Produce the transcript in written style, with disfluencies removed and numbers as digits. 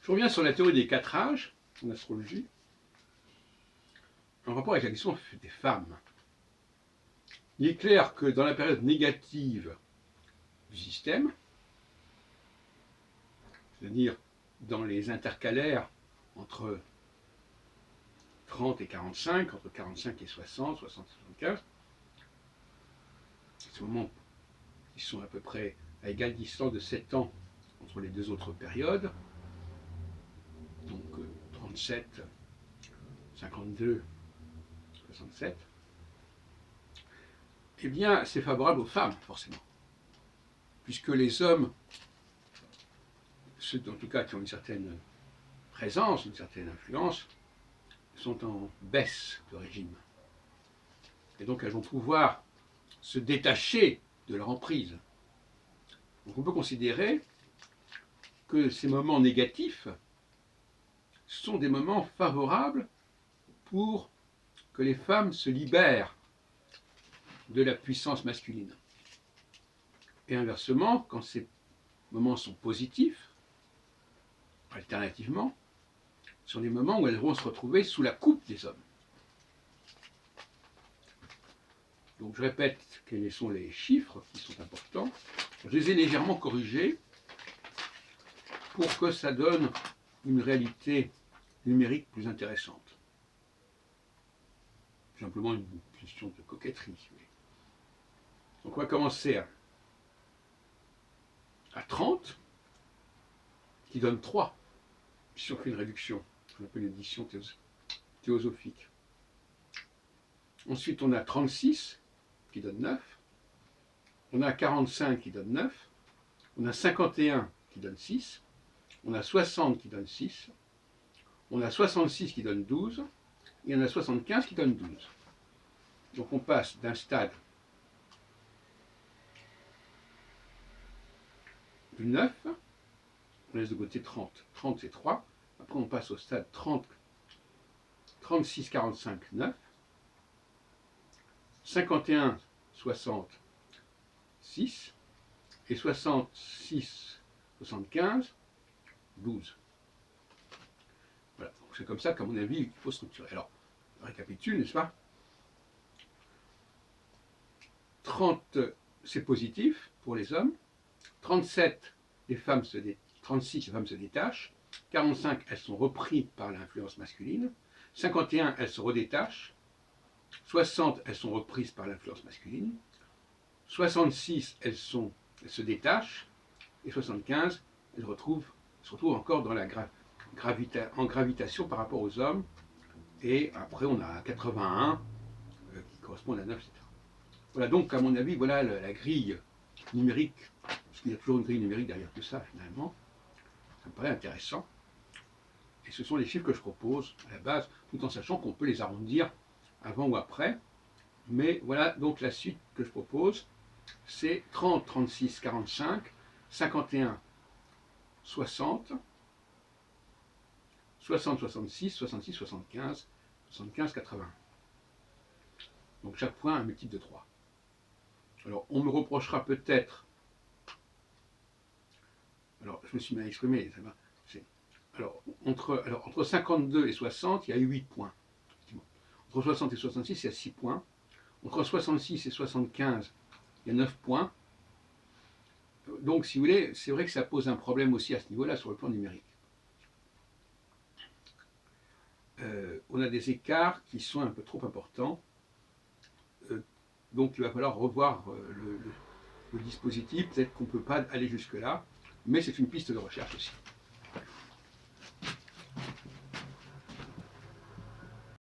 Je reviens sur la théorie des 4 âges en astrologie, en rapport avec la question des femmes. Il est clair que dans la période négative du système, c'est-à-dire dans les intercalaires entre 30 et 45, entre 45 et 60, 60 et 75, ces moments qui sont à peu près à égale distance de 7 ans entre les deux autres périodes, donc 37, 52, 67, eh bien c'est favorable aux femmes, forcément. Puisque les hommes, ceux en tout cas qui ont une certaine présence, une certaine influence, sont en baisse de régime. Et donc elles vont pouvoir se détacher de leur emprise. Donc on peut considérer que ces moments négatifs sont des moments favorables pour que les femmes se libèrent de la puissance masculine. Et inversement, quand ces moments sont positifs, alternativement, ce sont des moments où elles vont se retrouver sous la coupe des hommes. Donc je répète quels sont les chiffres qui sont importants. Je les ai légèrement corrigés pour que ça donne une réalité numérique plus intéressante. Simplement une question de coquetterie. Donc on va commencer à 30, qui donne 3, si on fait une réduction, qu'on appelle une édition théosophique. Ensuite on a 36, qui donne 9. On a 45 qui donne 9. On a 51 qui donne 6. On a 60 qui donne 6. On a 66 qui donne 12. Et on a 75 qui donne 12. Donc on passe d'un stade du 9, on laisse de côté 30. 30 c'est 3. Après on passe au stade 30, 36, 45, 9. 51, 60, 6. Et 66, 75, 12. Voilà, donc c'est comme ça qu'à mon avis il faut structurer. Alors, on récapitule, n'est-ce pas? 30, c'est positif pour les hommes. 37, 36, les femmes se détachent. 45, elles sont reprises par l'influence masculine. 51, elles se redétachent. 60, elles sont reprises par l'influence masculine. 66, elles se détachent. Et 75, elles se retrouvent encore dans la gravitation par rapport aux hommes. Et après, on a 81 qui correspond à 9, etc. Voilà, donc, à mon avis, voilà la grille numérique, parce qu'il y a toujours une grille numérique derrière tout ça, finalement. Ça me paraît intéressant. Et ce sont les chiffres que je propose à la base, tout en sachant qu'on peut les arrondir avant ou après. Mais voilà, donc la suite que je propose, c'est 30, 36, 45, 51, 60, 60, 66, 66, 75, 75, 80. Donc chaque point un multiple de 3. Alors on me reprochera peut-être, alors je me suis mal exprimé, alors entre 52 et 60, il y a 8 points. Entre 60 et 66, il y a 6 points. Entre 66 et 75, il y a 9 points. Donc, si vous voulez, c'est vrai que ça pose un problème aussi à ce niveau-là, sur le plan numérique. On a des écarts qui sont un peu trop importants. Donc, il va falloir revoir le dispositif. Peut-être qu'on ne peut pas aller jusque-là, mais c'est une piste de recherche aussi.